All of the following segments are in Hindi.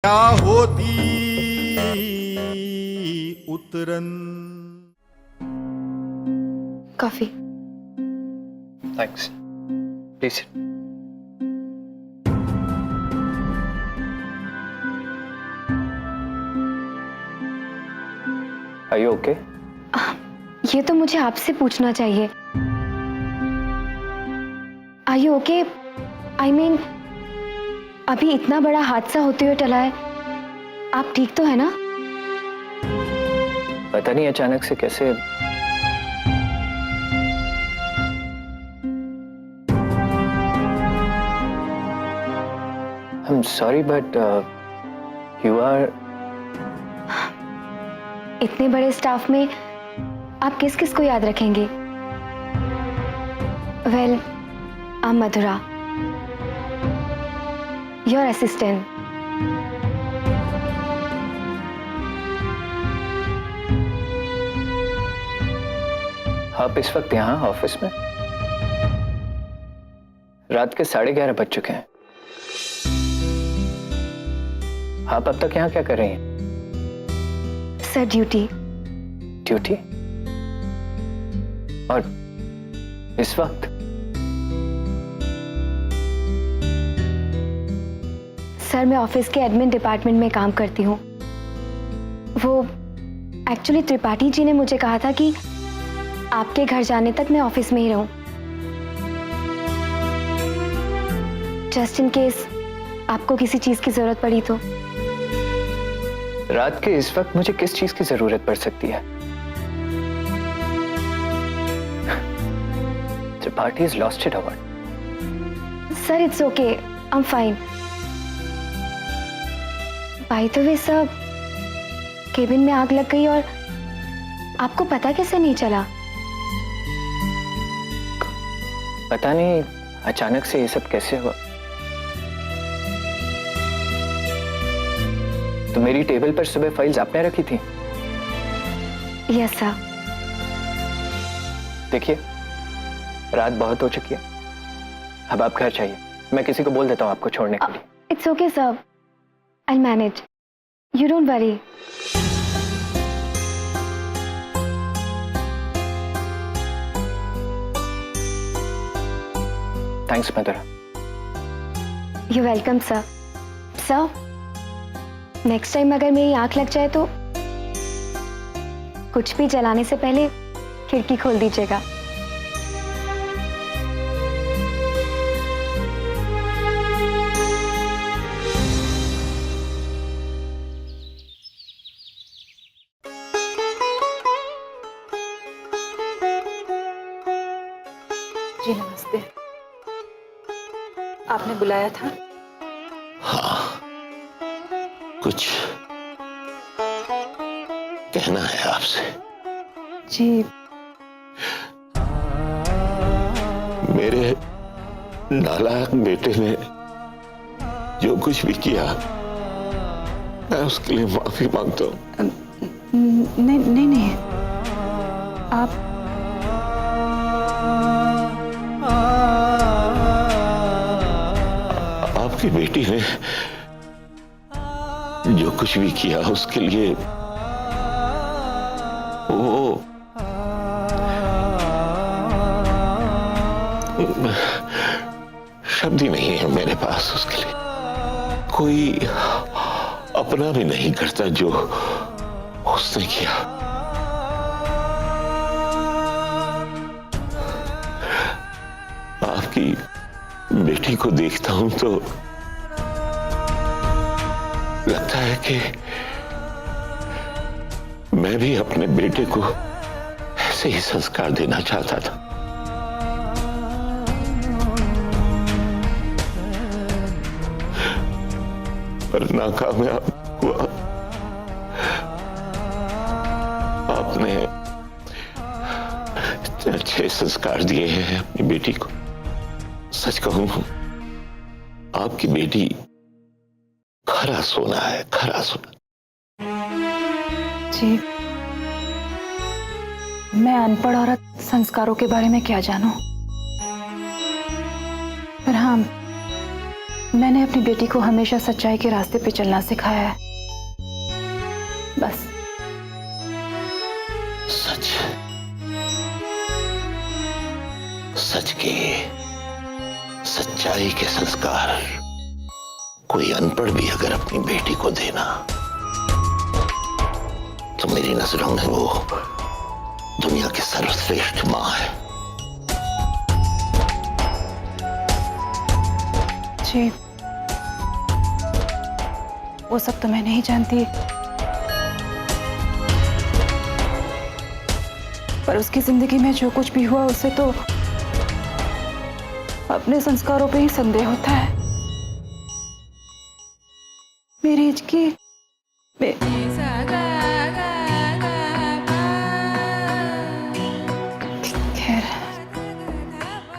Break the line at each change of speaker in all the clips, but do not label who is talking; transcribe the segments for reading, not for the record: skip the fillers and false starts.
क्या होती उतरन।
Coffee.
Thanks. Please. Are you okay?
ये तो मुझे आपसे पूछना चाहिए। Are you okay? I mean, अभी इतना बड़ा हादसा होते हुए टला है, आप ठीक तो है ना?
पता नहीं अचानक से कैसे। I am sorry but you are.
इतने बड़े स्टाफ में आप किस किस को याद रखेंगे? Well, I am Mathura, your assistant.
आप इस वक्त यहाँ ऑफिस में? रात के 11:30 बज चुके हैं। आप अब तक यहाँ क्या कर रही हैं?
Sir, duty.
ड्यूटी? और इस वक्त?
सर, मैं ऑफिस के एडमिन डिपार्टमेंट में काम करती हूँ। वो एक्चुअली त्रिपाठी जी ने मुझे कहा था कि आपके घर जाने तक मैं ऑफिस में ही रहूं, जस्ट इन केस आपको किसी चीज की जरूरत पड़ी तो।
रात के इस वक्त मुझे किस चीज की जरूरत पड़ सकती है? त्रिपाठी इज लॉस्ट इट और?
Sir, it's okay, I am fine. By the way sir, cabin में आग लग गई और आपको पता कैसे नहीं चला?
पता नहीं अचानक से ये सब कैसे हुआ। तो मेरी टेबल पर सुबह फाइल्स आपने रखी थी?
Yes sir.
देखिए, रात बहुत हो चुकी है, अब आप घर जाइए। मैं किसी को बोल देता हूँ आपको छोड़ने के लिए।
It's okay sir, I manage, you don't worry.
Thanks Mathura.
You welcome sir. Sir, next time अगर मेरी आंख लग जाए तो कुछ भी जलाने से पहले खिड़की खोल दीजिएगा।
जी नमस्ते। आपने बुलाया था?
हाँ, कुछ कहना है आपसे।
जी।
मेरे नालायक बेटे ने जो कुछ भी किया, मैं उसके लिए माफी मांगता हूँ।
नहीं नहीं नहीं, आप
आपकी बेटी ने जो कुछ भी किया उसके लिए वो शब्द ही नहीं है मेरे पास उसके लिए। कोई अपना भी नहीं करता जो उसने किया। आपकी बेटी को देखता हूं तो लगता है कि मैं भी अपने बेटे को ऐसे ही संस्कार देना चाहता था। पर नाकामयाब हुआ। आपने इतने अच्छे संस्कार दिए हैं अपनी बेटी को। सच कहूं, आपकी बेटी खरा सोना है, खरा सोना।
जी, मैं अनपढ़ औरत संस्कारों के बारे में क्या जानूं, पर हाँ, मैंने अपनी बेटी को हमेशा सच्चाई के रास्ते पे चलना सिखाया है, बस।
सच सच के सच्चाई के संस्कार कोई अनपढ़ भी अगर अपनी बेटी को देना, तो मेरी नजरों में वो दुनिया की सर्वश्रेष्ठ मां है।
जी, वो सब तो मैं नहीं जानती, पर उसकी जिंदगी में जो कुछ भी हुआ उसे तो अपने संस्कारों पे ही संदेह होता है। मेरी हिचकी खैर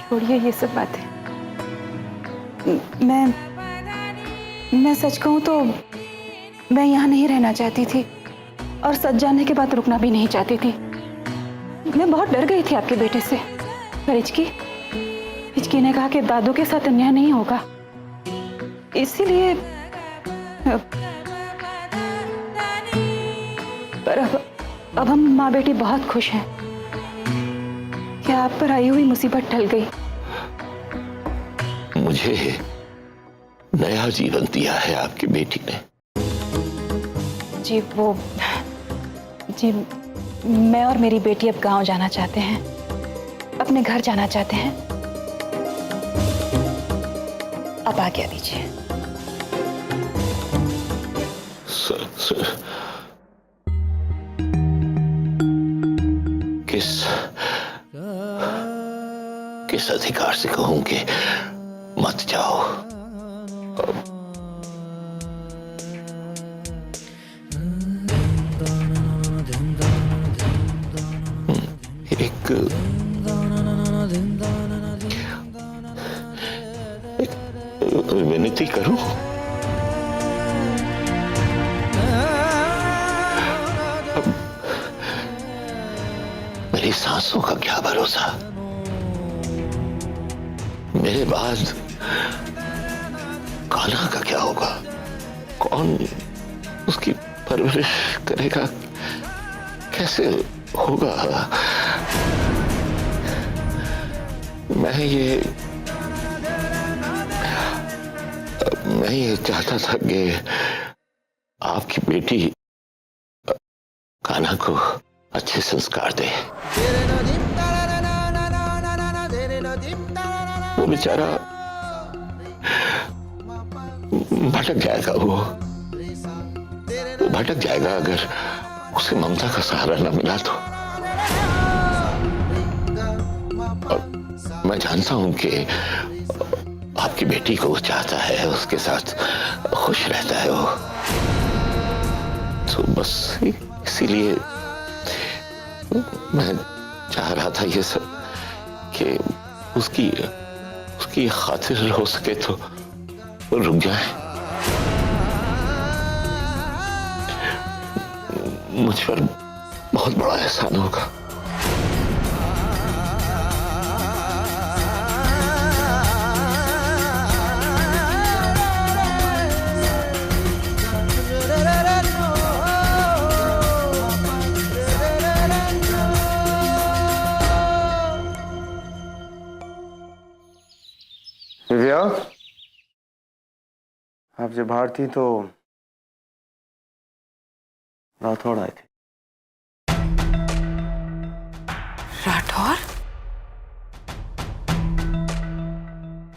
छोड़िए ये सब बातें। मैं सच कहूं तो मैं यहाँ नहीं रहना चाहती थी, और सच जानने के बाद रुकना भी नहीं चाहती थी। मैं बहुत डर गई थी आपके बेटे से, पर हिचकी ने कहा कि दादू के साथ अन्याय नहीं होगा, इसीलिए। पर अब हम माँ बेटी बहुत खुश हैं कि आप पर आई हुई मुसीबत टल गई।
मुझे नया जीवन दिया है आपकी बेटी ने।
जी, मैं और मेरी बेटी अब गांव जाना चाहते हैं, अपने घर जाना चाहते हैं। अब आज्ञा दीजिए।
सर, किस अधिकार से कहूं कि मत जाओ? एक विनती करूं? मेरी सांसों का क्या भरोसा? मेरे बाद कान्हा का क्या होगा? कौन उसकी परवरिश करेगा? कैसे होगा? मैं ये चाहता था कि आपकी बेटी कान्हा को अच्छे संस्कार दे। वो बेचारा भटक जाएगा, वो भटक जाएगा अगर उसे ममता का सहारा न मिला तो। मैं जानता हूं कि आपकी बेटी को वो चाहता है, उसके साथ खुश रहता है वो, तो बस इसीलिए मैं चाह रहा था ये सब कि उसकी खातिर हो सके तो रुक जाए। मुझ पर बहुत बड़ा एहसान होगा।
दिव्या, आप जब बाहर थी तो राठौड़ आए थे।
राठौर?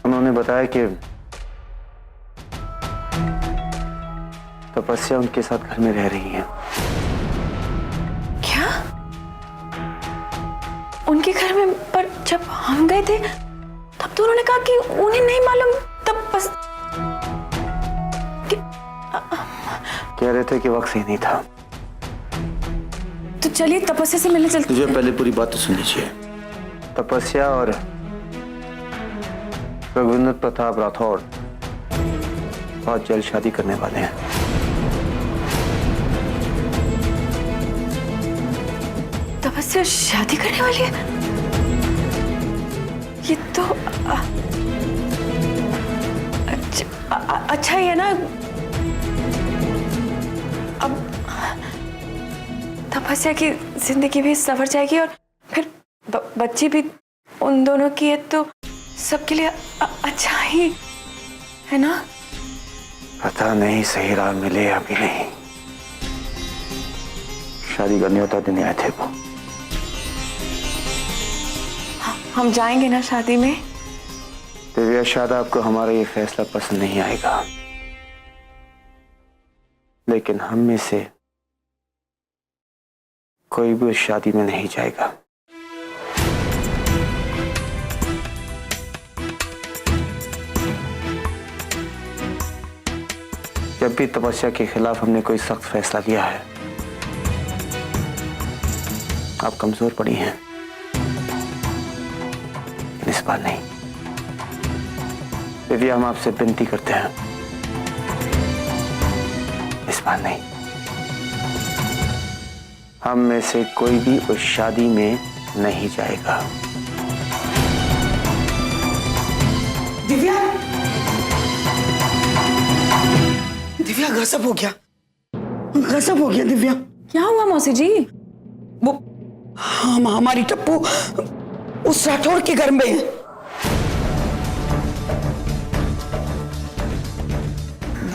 उन्होंने बताया कि तपस्या उनके साथ घर में रह रही है।
क्या? उनके घर में? पर जब हम गए थे तब तो उन्होंने कहा कि उन्हें नहीं मालूम। तब बस
कह रहे थे कि वक्त सही नहीं था।
तो चलिए तपस्या से मिलने चलते।
मुझे पहले पूरी बात तो सुन लीजिए। तपस्या और रघुवींद्र प्रताप राठौड़ बहुत जल्द शादी करने वाले हैं।
तपस्या शादी करने वाली है? ये तो अच्छा ही है ना। अब तपस्या की जिंदगी भी संवर जाएगी और फिर बच्ची भी उन दोनों की है, तो सबके लिए अच्छा ही है ना।
पता नहीं सही राह मिले या भी नहीं। शादी करने होता दिन आए थे वो।
हम जाएंगे ना शादी में।
दिव्या, शायद आपको हमारा ये फैसला पसंद नहीं आएगा, लेकिन हम में से कोई भी उस शादी में नहीं जाएगा। जब भी तपस्या के खिलाफ हमने कोई सख्त फैसला लिया है, आप कमजोर पड़ी हैं, इस बार नहीं। दिव्या, हम आपसे विनती करते हैं, इस बार नहीं। हम में से कोई भी उस शादी में नहीं जाएगा।
दिव्या, दिव्या गजब हो गया, गजब हो गया दिव्या।
क्या हुआ मौसी जी?
वो हमारी टप्पू उस राठौर के घर में है।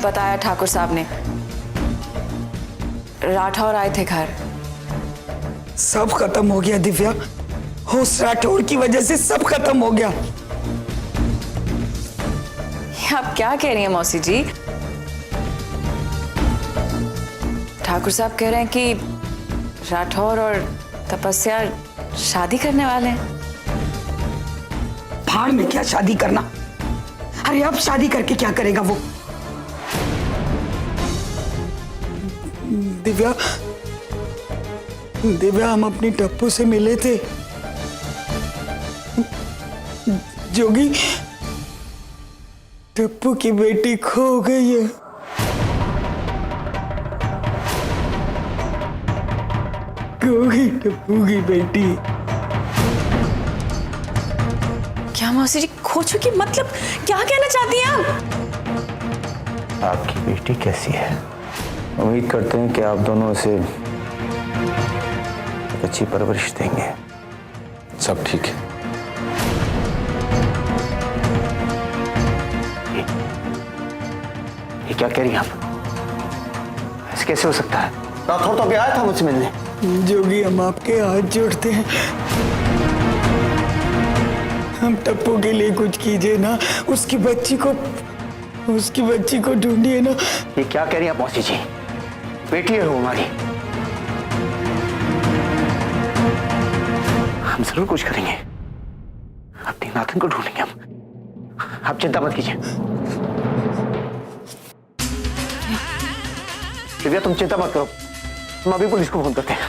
बताया ठाकुर साहब ने, राठौर आए थे घर।
सब खत्म हो गया दिव्या, उस राठौर की वजह से सब खत्म हो गया।
ये आप क्या कह रही हैं मौसी जी? ठाकुर साहब कह रहे हैं कि राठौर और तपस्या शादी करने वाले हैं।
भाड़ में क्या शादी करना? अरे अब शादी करके क्या करेगा वो? दिव्या, दिव्या, हम अपनी टप्पू से मिले थे। जोगी, टप्पू की बेटी खो गई है। खो गई टप्पू की बेटी।
क्या मौसी जी खो चुकी? मतलब क्या कहना चाहती हैं आप?
आपकी बेटी कैसी है? उम्मीद करते हैं कि आप दोनों उसे एक अच्छी परवरिश देंगे।
सब ठीक है।
ये क्या कह रही हैं आप? ऐसे कैसे हो सकता है? राठौर तो अभी आया था मुझसे मिलने।
जोगी, हम आपके हाथ जोड़ते हैं, हम टप्पू के लिए कुछ कीजिए ना। उसकी बच्ची को ढूंढिए ना।
ये क्या कह रही हैं आप मौसी जी? बेटी है वो हमारी। हम जरूर कुछ करेंगे, अपनी नाथन को ढूंढेंगे हम। आप चिंता मत कीजिए। दिव्या, तुम चिंता मत करो, हम अभी पुलिस को फोन करते हैं।